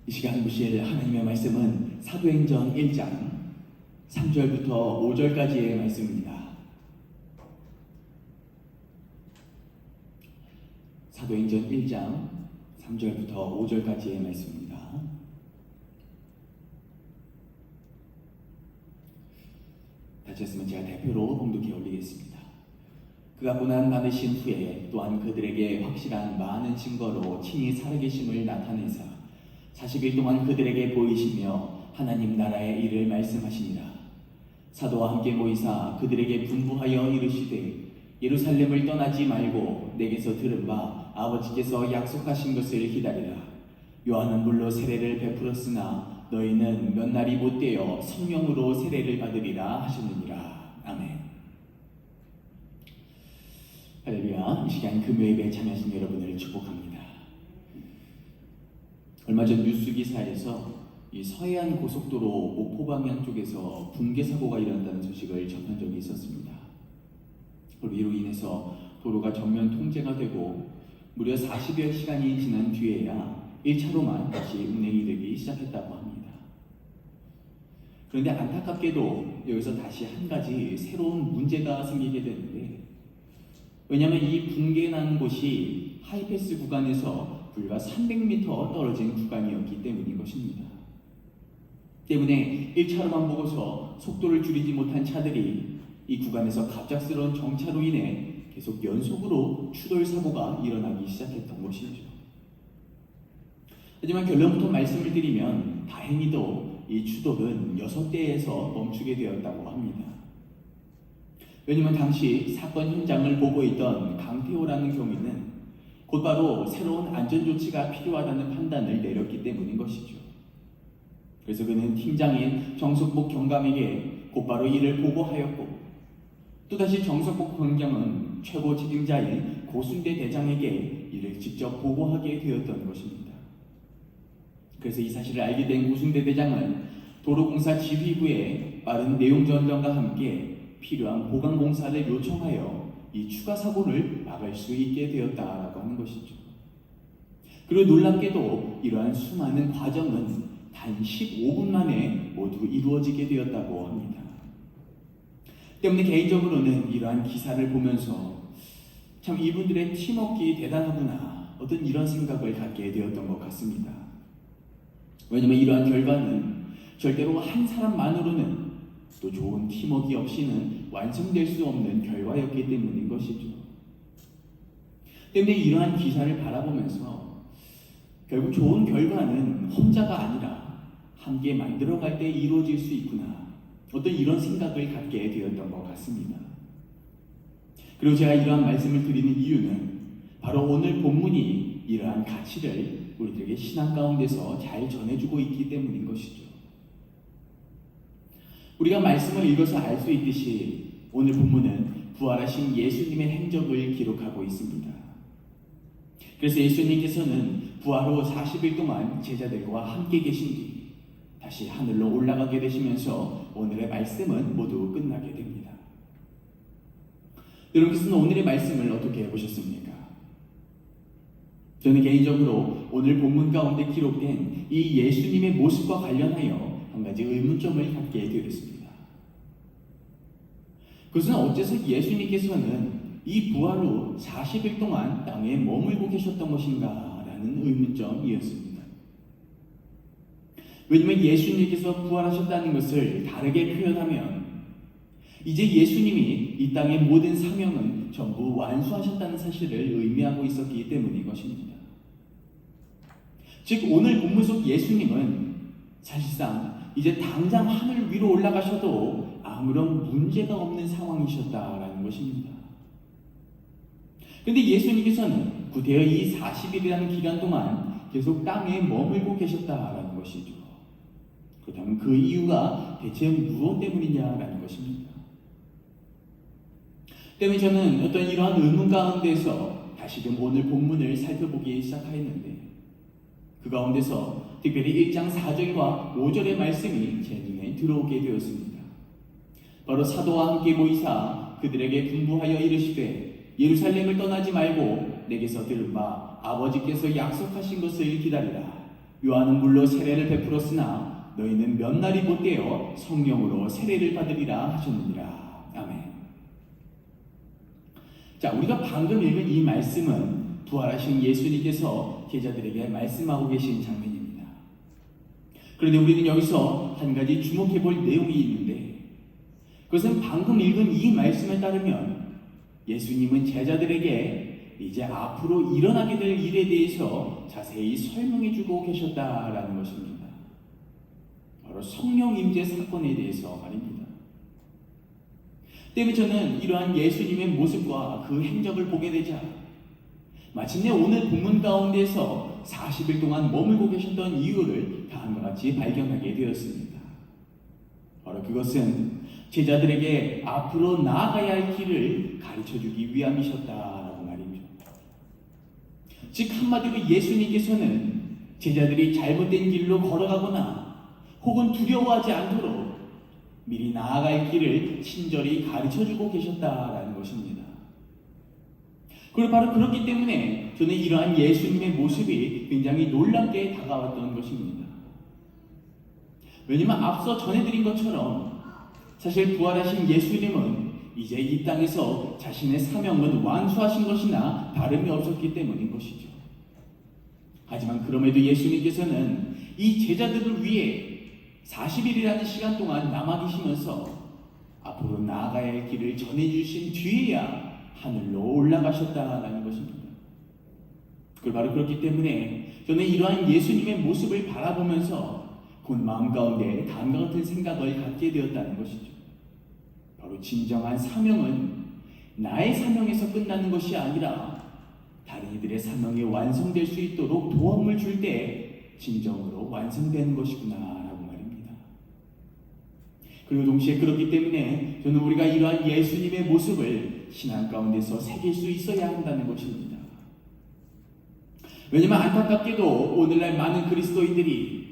이 시간 보실 하나님의 말씀은 사도행전 1장 3절부터 5절까지의 말씀입니다. 사도행전 1장 3절부터 5절까지의 말씀입니다. 같이 했으면 제가 대표로 봉독해 올리겠습니다. 그가 고난 받으신 후에 또한 그들에게 확실한 많은 증거로 친히 살아계심을 나타내사 40일 동안 그들에게 보이시며 하나님 나라의 일을 말씀하시니라. 사도와 함께 모이사 그들에게 분부하여 이르시되 예루살렘을 떠나지 말고 내게서 들은 바 아버지께서 약속하신 것을 기다리라. 요한은 물로 세례를 베풀었으나 너희는 몇 날이 못되어 성령으로 세례를 받으리라 하셨느니라. 아멘. 할렐루야. 이 시간 금요예배에 참여하신 여러분을 축복합니다. 얼마 전 뉴스 기사에서 이 서해안 고속도로 목포 방향 쪽에서 붕괴 사고가 일어났다는 소식을 접한 적이 있었습니다. 그리고 이로 인해서 도로가 전면 통제가 되고 무려 40여 시간이 지난 뒤에야 1차로만 다시 운행이 되기 시작했다고 합니다. 그런데 안타깝게도 여기서 다시 한 가지 새로운 문제가 생기게 되는데, 왜냐하면 이 붕괴 난 곳이 하이패스 구간에서 불과 300m 떨어진 구간이었기 때문인 것입니다. 때문에 1차로만 보고서 속도를 줄이지 못한 차들이 이 구간에서 갑작스러운 정차로 인해 계속 연속으로 추돌 사고가 일어나기 시작했던 것이죠. 하지만 결론부터 말씀을 드리면 다행히도 이 추돌은 6대에서 멈추게 되었다고 합니다. 왜냐하면 당시 사건 현장을 보고 있던 강태호라는 경위는 곧바로 새로운 안전조치가 필요하다는 판단을 내렸기 때문인 것이죠. 그래서 그는 팀장인 정석복 경감에게 곧바로 이를 보고하였고, 또다시 정석복 경감은 최고 책임자인 고순대 대장에게 이를 직접 보고하게 되었던 것입니다. 그래서 이 사실을 알게 된 고순대 대장은 도로공사 지휘부에 빠른 내용 전정과 함께 필요한 보강 공사를 요청하여 이 추가 사고를 막을 수 있게 되었다라고 하는 것이죠. 그리고 놀랍게도 이러한 수많은 과정은 단 15분 만에 모두 이루어지게 되었다고 합니다. 때문에 개인적으로는 이러한 기사를 보면서 참 이분들의 팀워크가 대단하구나, 어떤 이런 생각을 갖게 되었던 것 같습니다. 왜냐하면 이러한 결과는 절대로 한 사람만으로는, 또 좋은 팀워크 없이는 완성될 수 없는 결과였기 때문인 것이죠. 때문에 이러한 기사를 바라보면서 결국 좋은 결과는 혼자가 아니라 함께 만들어갈 때 이루어질 수 있구나, 어떤 이런 생각을 갖게 되었던 것 같습니다. 그리고 제가 이러한 말씀을 드리는 이유는 바로 오늘 본문이 이러한 가치를 우리들에게 신앙 가운데서 잘 전해주고 있기 때문인 것이죠. 우리가 말씀을 읽어서 알 수 있듯이 오늘 본문은 부활하신 예수님의 행적을 기록하고 있습니다. 그래서 예수님께서는 부활 후 40일 동안 제자들과 함께 계신 뒤 다시 하늘로 올라가게 되시면서 오늘의 말씀은 모두 끝나게 됩니다. 여러분께서는 오늘의 말씀을 어떻게 보셨습니까? 저는 개인적으로 오늘 본문 가운데 기록된 이 예수님의 모습과 관련하여 한 가지 의문점을 갖게 되었습니다. 그것은 어째서 예수님께서는 이 부활 후 40일 동안 땅에 머물고 계셨던 것인가 라는 의문점이었습니다. 왜냐하면 예수님께서 부활하셨다는 것을 다르게 표현하면 이제 예수님이 이 땅의 모든 사명은 전부 완수하셨다는 사실을 의미하고 있었기 때문인 것입니다. 즉 오늘 본문 속 예수님은 사실상 이제 당장 하늘 위로 올라가셔도 아무런 문제가 없는 상황이셨다라는 것입니다. 그런데 예수님께서는 구태여 이 40일이라는 기간 동안 계속 땅에 머물고 계셨다라는 것이죠. 그렇다면 그 이유가 대체 무엇 때문이냐라는 것입니다. 때문에 저는 어떤 이러한 의문 가운데서 다시금 오늘 본문을 살펴보기 시작하였는데, 그 가운데서 특별히 1장 4절과 5절의 말씀이 제 눈에 들어오게 되었습니다. 바로 사도와 함께 모이사 그들에게 분부하여 이르시되 예루살렘을 떠나지 말고 내게서 들은 바 아버지께서 약속하신 것을 기다리라. 요한은 물로 세례를 베풀었으나 너희는 몇 날이 못되어 성령으로 세례를 받으리라 하셨느니라. 아멘. 자, 우리가 방금 읽은 이 말씀은 부활하신 예수님께서 제자들에게 말씀하고 계신 장면입니다. 그런데 우리는 여기서 한 가지 주목해 볼 내용이 있는데, 그것은 방금 읽은 이 말씀에 따르면 예수님은 제자들에게 이제 앞으로 일어나게 될 일에 대해서 자세히 설명해 주고 계셨다라는 것입니다. 바로 성령 임재 사건에 대해서 말입니다. 때문에 저는 이러한 예수님의 모습과 그 행적을 보게 되자 마침내 오늘 본문 가운데서 40일 동안 머물고 계셨던 이유를 다음과 같이 발견하게 되었습니다. 바로 그것은 제자들에게 앞으로 나아가야 할 길을 가르쳐주기 위함이셨다라고 말이죠. 즉 한마디로 예수님께서는 제자들이 잘못된 길로 걸어가거나 혹은 두려워하지 않도록 미리 나아갈 길을 친절히 가르쳐주고 계셨다라는 것입니다. 그리고 바로 그렇기 때문에 저는 이러한 예수님의 모습이 굉장히 놀랍게 다가왔던 것입니다. 왜냐하면 앞서 전해드린 것처럼 사실 부활하신 예수님은 이제 이 땅에서 자신의 사명은 완수하신 것이나 다름이 없었기 때문인 것이죠. 하지만 그럼에도 예수님께서는 이 제자들을 위해 40일이라는 시간 동안 남아 계시면서 앞으로 나아가야 할 길을 전해주신 뒤에야 하늘로 올라가셨다라는 것입니다. 그걸 바로 그렇기 때문에 저는 이러한 예수님의 모습을 바라보면서 곧 마음 가운데 다음과 같은 생각을 갖게 되었다는 것이죠. 바로 진정한 사명은 나의 사명에서 끝나는 것이 아니라 다른 이들의 사명이 완성될 수 있도록 도움을 줄 때 진정으로 완성되는 것이구나 라고 말입니다. 그리고 동시에 그렇기 때문에 저는 우리가 이러한 예수님의 모습을 신앙 가운데서 새길 수 있어야 한다는 것입니다. 왜냐하면 안타깝게도 오늘날 많은 그리스도인들이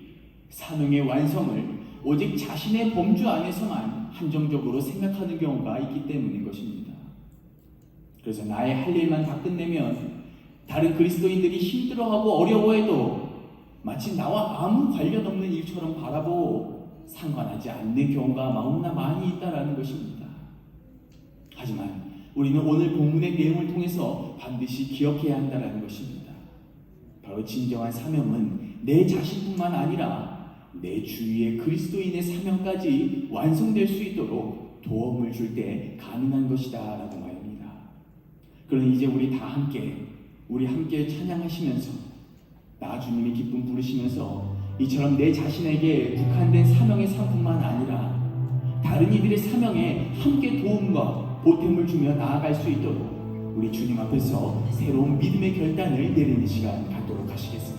사명의 완성을 오직 자신의 범주 안에서만 한정적으로 생각하는 경우가 있기 때문인 것입니다. 그래서 나의 할 일만 다 끝내면 다른 그리스도인들이 힘들어하고 어려워해도 마치 나와 아무 관련 없는 일처럼 바라보고 상관하지 않는 경우가 너무나 많이 있다는 것입니다. 하지만 우리는 오늘 본문의 내용을 통해서 반드시 기억해야 한다는 것입니다. 바로 진정한 사명은 내 자신뿐만 아니라 내 주위의 그리스도인의 사명까지 완성될 수 있도록 도움을 줄 때 가능한 것이다 라고 말입니다. 그러니 이제 우리 함께 찬양하시면서 나 주님의 기쁨 부르시면서 이처럼 내 자신에게 국한된 사명의 삶뿐만 아니라 다른 이들의 사명에 함께 도움과 보탬을 주며 나아갈 수 있도록 우리 주님 앞에서 새로운 믿음의 결단을 내리는 시간 갖도록 하시겠습니다.